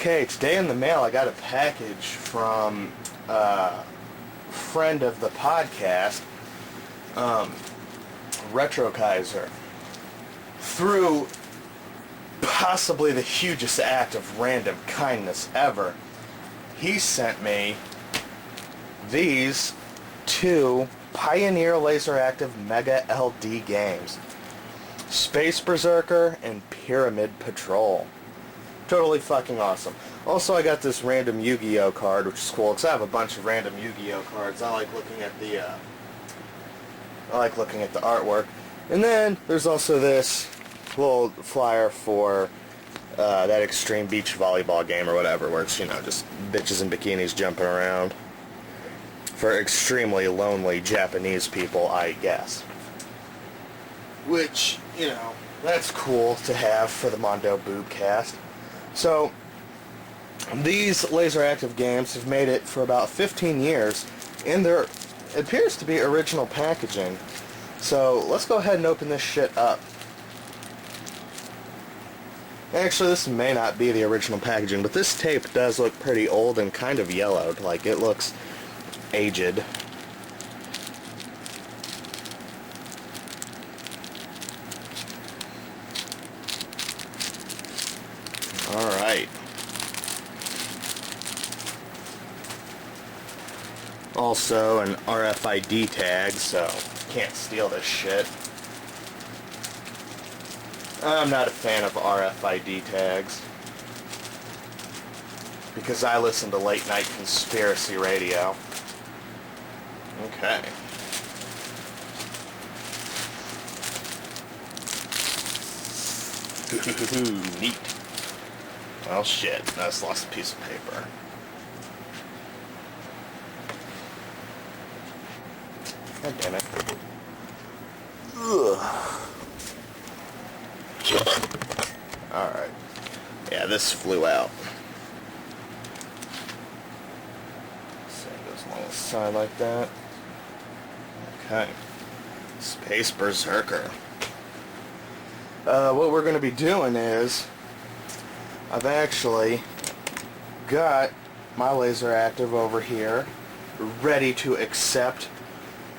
Okay, today in the mail I got a package from a friend of the podcast, Kaiser. Through possibly the hugest act of random kindness ever, he sent me these two Pioneer LaserActive Mega LD games, Space Berserker and Pyramid Patrol. Totally fucking awesome. Also, I got this random Yu-Gi-Oh card, which is cool because I have a bunch of random Yu-Gi-Oh cards. I like looking at the artwork. And then there's also this little flyer for that extreme beach volleyball game or whatever, where it's, you know, just bitches in bikinis jumping around for extremely lonely Japanese people, I guess. Which, you know, that's cool to have for the Mondo Boobcast. So, these LaserActive games have made it for about 15 years, and there appears to be original packaging. So, let's go ahead and open this shit up. Actually, this may not be the original packaging, but this tape does look pretty old and kind of yellowed. Like, it looks aged. Alright. Also an RFID tag, so can't steal this shit. I'm not a fan of RFID tags because I listen to late night conspiracy radio. Okay. Neat. Well, shit. I just lost a piece of paper. God damn it. Ugh. Alright. Yeah, this flew out. So it goes along the side like that. Okay. Space Berserker. What we're going to be doing is I've actually got my LaserActive over here ready to accept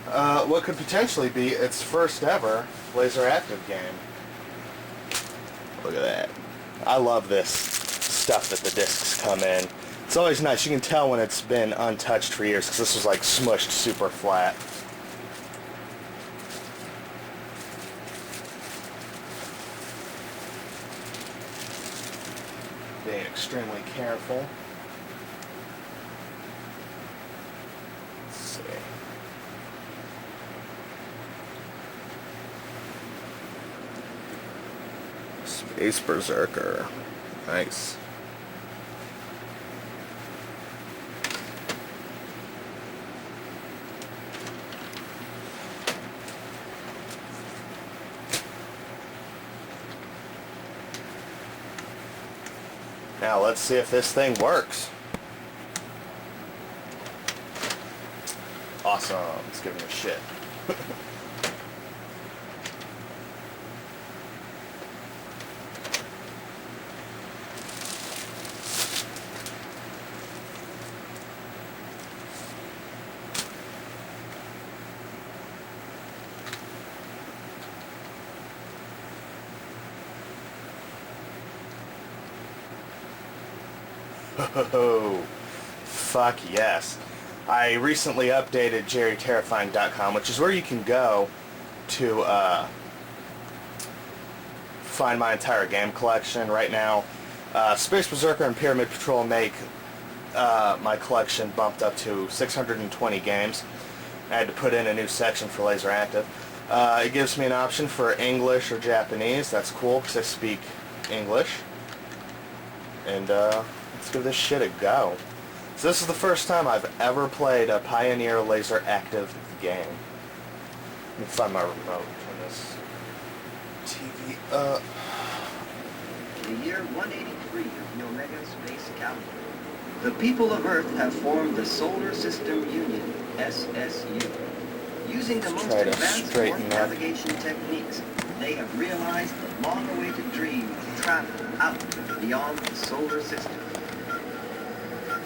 what could potentially be its first ever LaserActive game. Look at that. I love this stuff that the discs come in. It's always nice. You can tell when it's been untouched for years because this was like smushed super flat. Being extremely careful. Let's see. Space Berserker. Nice. Now let's see if this thing works. Awesome. Let's give him a shit. Oh, fuck yes. I recently updated JerryTerrifying.com, which is where you can go to find my entire game collection. Right now, Space Berserker and Pyramid Patrol make my collection bumped up to 620 games. I had to put in a new section for LaserActive. It gives me an option for English or Japanese. That's cool because I speak English. And let's give this shit a go. So this is the first time I've ever played a Pioneer LaserActive game. Let me find my remote. Turn this TV up. The year 183 of the Omega Space Calendar. The people of Earth have formed the Solar System Union, SSU. Using the most advanced warp navigation techniques, they have realized the long-awaited dream of travel out beyond the solar system.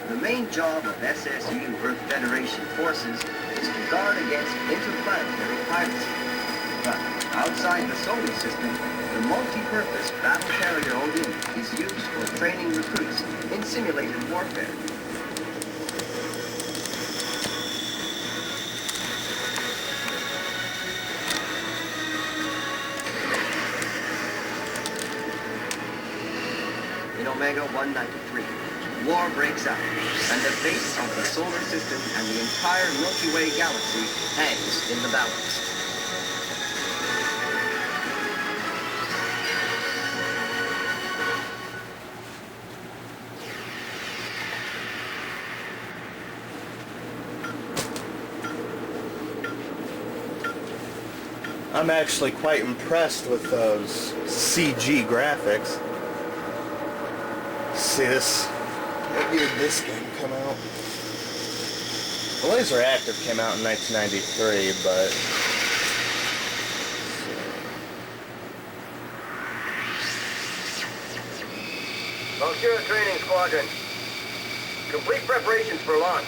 The main job of SSU Earth Federation forces is to guard against interplanetary piracy. But outside the solar system, the multi-purpose battle carrier Odin is used for training recruits in simulated warfare. In Omega 193, war breaks out, and the fate of the solar system and the entire Milky Way galaxy hangs in the balance. I'm actually quite impressed with those CG graphics. See this? What year did this game come out? The LaserActive came out in 1993, but... Bonjour, training squadron. Complete preparations for launch.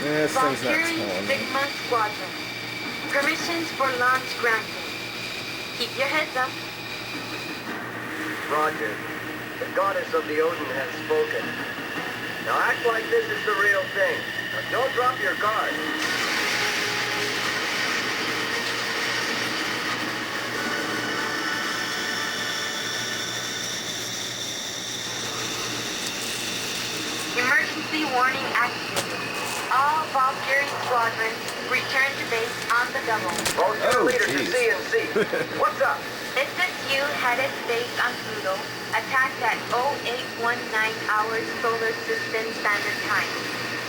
this thing's not Valkyrie telling me. Sigma Squadron. Permissions for launch granted. Keep your heads up. Roger. The goddess of the Odin has spoken. Now act like this is the real thing. But don't drop your guard. Emergency warning activated. All Valkyrie squadrons return to base on the double. Most Oh, leader to geez. CNC. What's up? SSU headed base on Pluto, attacked at 0819 hours Solar System Standard Time.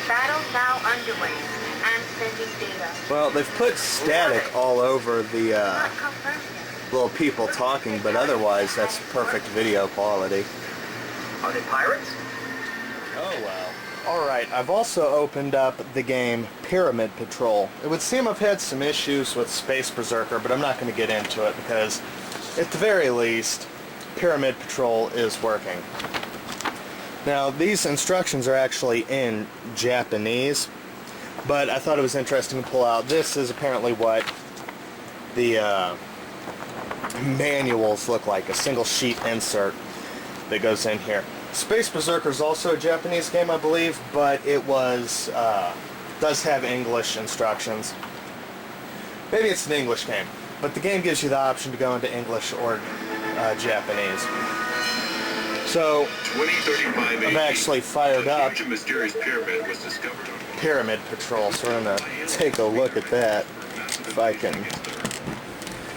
Battle now underway. I'm sending data. Well, they've put static all over the Not confirmed yet. little people talking, but otherwise that's perfect video quality. Are they pirates? Oh wow. Alright, I've also opened up the game Pyramid Patrol. It would seem I've had some issues with Space Berserker, but I'm not going to get into it because, at the very least, Pyramid Patrol is working. Now, these instructions are actually in Japanese, but I thought it was interesting to pull out. This is apparently what the manuals look like, a single sheet insert that goes in here. Space Berserker is also a Japanese game, I believe, but it was does have English instructions. Maybe it's an English game, but the game gives you the option to go into English or Japanese. So 2035 I've actually fired up huge and mysterious pyramid was discovered on Pyramid Patrol, so we're gonna take a look at that if I can.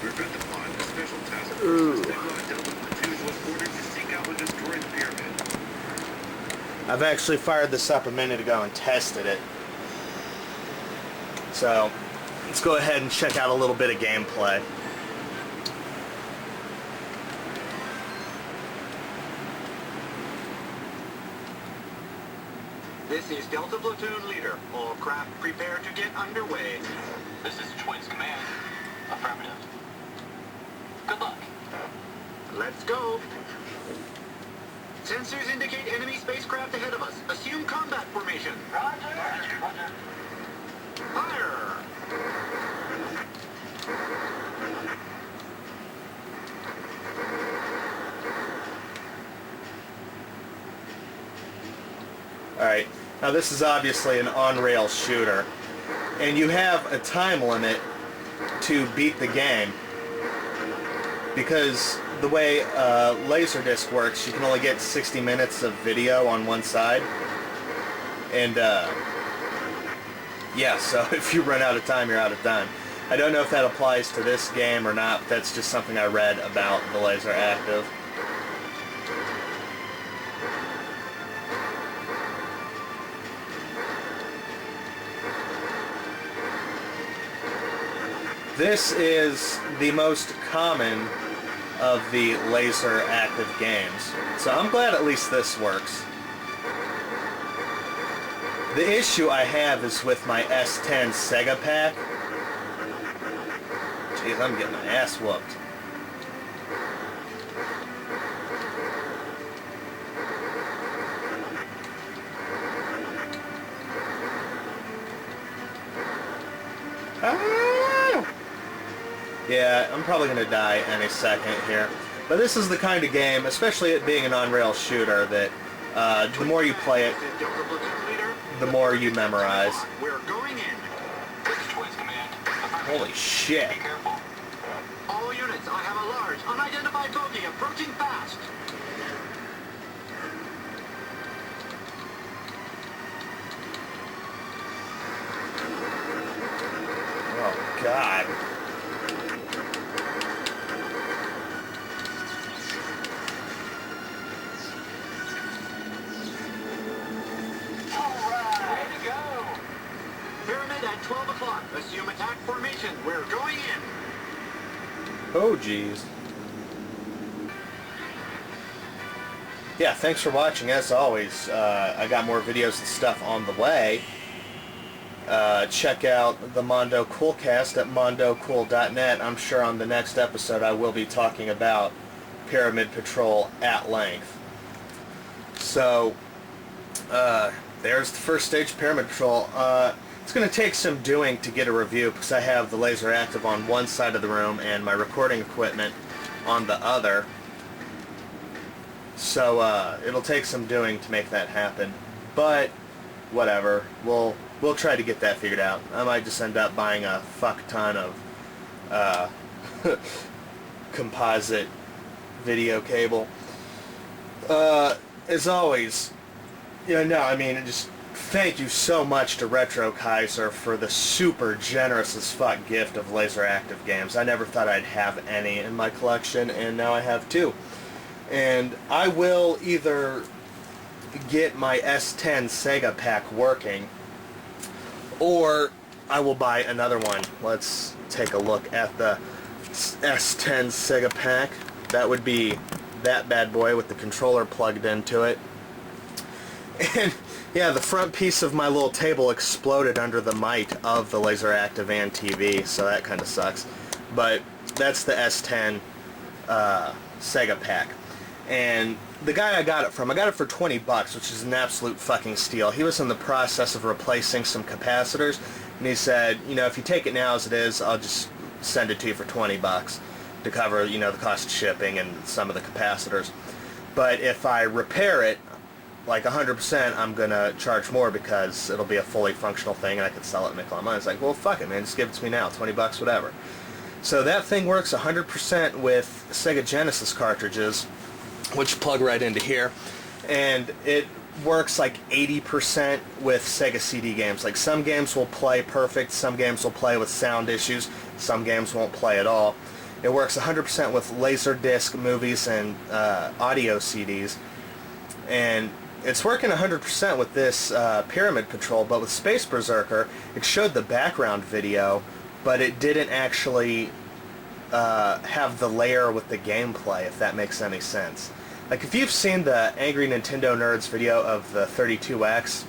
Revenge upon a special task force Delta Platoon was ordered to seek out and destroy the pyramid. I've actually fired this up a minute ago and tested it. So let's go ahead and check out a little bit of gameplay. This is Delta Platoon Leader. All craft prepare to get underway. This is Twins Command. Affirmative. Good luck. Let's go. Sensors indicate enemy spacecraft ahead of us. Assume combat formation. Roger. Fire! Alright, now this is obviously an on-rail shooter, and you have a time limit to beat the game, because the way Laserdisc works, you can only get 60 minutes of video on one side, and yeah, so if you run out of time, you're out of time. I don't know if that applies to this game or not, but that's just something I read about the LaserActive. This is the most common of the LaserActive games, so I'm glad at least this works. The issue I have is with my S10 Sega pack. Jeez, I'm getting my ass whooped. Yeah, I'm probably going to die any second here. But this is the kind of game, especially it being an on-rail shooter, that the more you play it, the more you memorize. We're going in. This is Twins Command. Holy shit. Be careful. All units, I have a large, unidentified bogey approaching fast. Oh, God. Way to go. Pyramid at 12 o'clock. Assume attack formation. We're going in. Oh, jeez. Yeah, thanks for watching. As always, I got more videos and stuff on the way. Check out the Mondo Coolcast at mondocool.net. I'm sure on the next episode I will be talking about Pyramid Patrol at length. So, there's the first stage of Pyramid Patrol. It's going to take some doing to get a review because I have the LaserActive on one side of the room and my recording equipment on the other. So it'll take some doing to make that happen. But whatever, we'll try to get that figured out. I might just end up buying a fuck ton of composite video cable. As always, just thank you so much to Retro Kaiser for the super generous as fuck gift of LaserActive games. I never thought I'd have any in my collection, and now I have two. And I will either get my S10 Sega pack working, or I will buy another one. Let's take a look at the S10 Sega pack. That would be that bad boy with the controller plugged into it. And yeah, the front piece of my little table exploded under the might of the LaserActive and TV, so that kind of sucks. But that's the S10 Sega pack. And the guy I got it for $20, which is an absolute fucking steal. He was in the process of replacing some capacitors, and he said, if you take it now as it is, I'll just send it to you for $20 to cover, the cost of shipping and some of the capacitors. But if I repair it, like 100%, I'm going to charge more because it'll be a fully functional thing and I could sell it and make a lot of money. It's like, well, fuck it, man, just give it to me now, $20, whatever. So that thing works 100% with Sega Genesis cartridges, which plug right into here, and it works like 80% with Sega CD games. Like, some games will play perfect, some games will play with sound issues, some games won't play at all. It works 100% with Laserdisc movies and audio CDs, and it's working 100% with this Pyramid Patrol, but with Space Berserker, it showed the background video, but it didn't actually have the layer with the gameplay, if that makes any sense. Like, if you've seen the Angry Nintendo Nerds video of the 32X,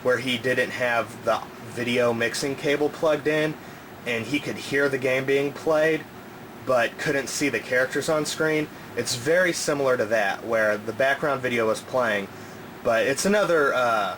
where he didn't have the video mixing cable plugged in, and he could hear the game being played, but couldn't see the characters on screen, it's very similar to that, where the background video was playing, but it's another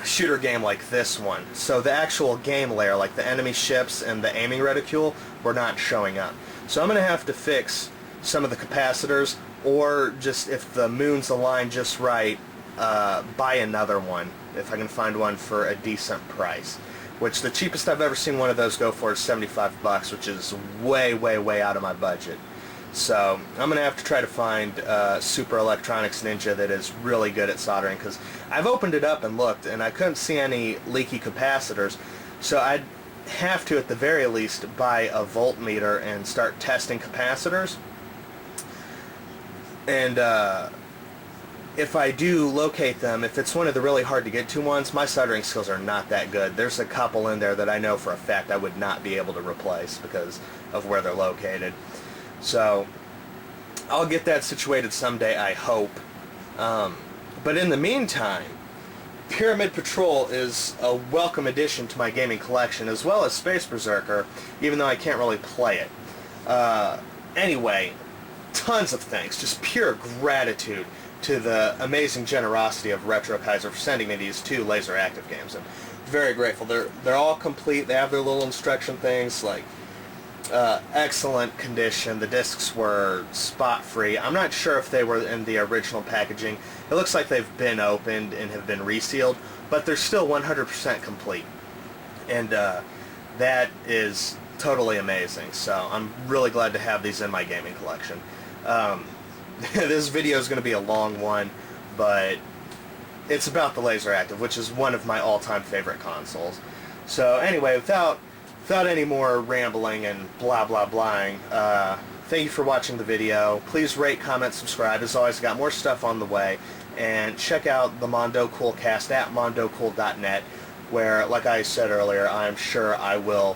shooter game like this one. So the actual game layer, like the enemy ships and the aiming reticule, were not showing up. So I'm going to have to fix some of the capacitors, or just, if the moons align just right, buy another one, if I can find one for a decent price. Which the cheapest I've ever seen one of those go for is $75, which is way, way, way out of my budget. So I'm going to have to try to find Super Electronics Ninja that is really good at soldering, because I've opened it up and looked, and I couldn't see any leaky capacitors. So I'd have to, at the very least, buy a voltmeter and start testing capacitors. And if I do locate them, if it's one of the really hard to get to ones, my soldering skills are not that good. There's a couple in there that I know for a fact I would not be able to replace because of where they're located. So I'll get that situated someday, I hope. But in the meantime, Pyramid Patrol is a welcome addition to my gaming collection, as well as Space Berserker, even though I can't really play it. Anyway, tons of thanks, just pure gratitude to the amazing generosity of Retro Kaiser for sending me these two LaserActive games. And very grateful. They're all complete. They have their little instruction things, like excellent condition. The discs were spot free. I'm not sure if they were in the original packaging. It looks like they've been opened and have been resealed, but they're still 100% complete, and that is totally amazing. So I'm really glad to have these in my gaming collection. This video is going to be a long one, but it's about the LaserActive, which is one of my all-time favorite consoles. So anyway, without any more rambling and blah blah blahing, thank you for watching the video. Please rate, comment, subscribe. As always, I got more stuff on the way. And check out the Mondo Cool cast at mondocool.net, where, like I said earlier, I'm sure I will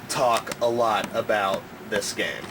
talk a lot about this game.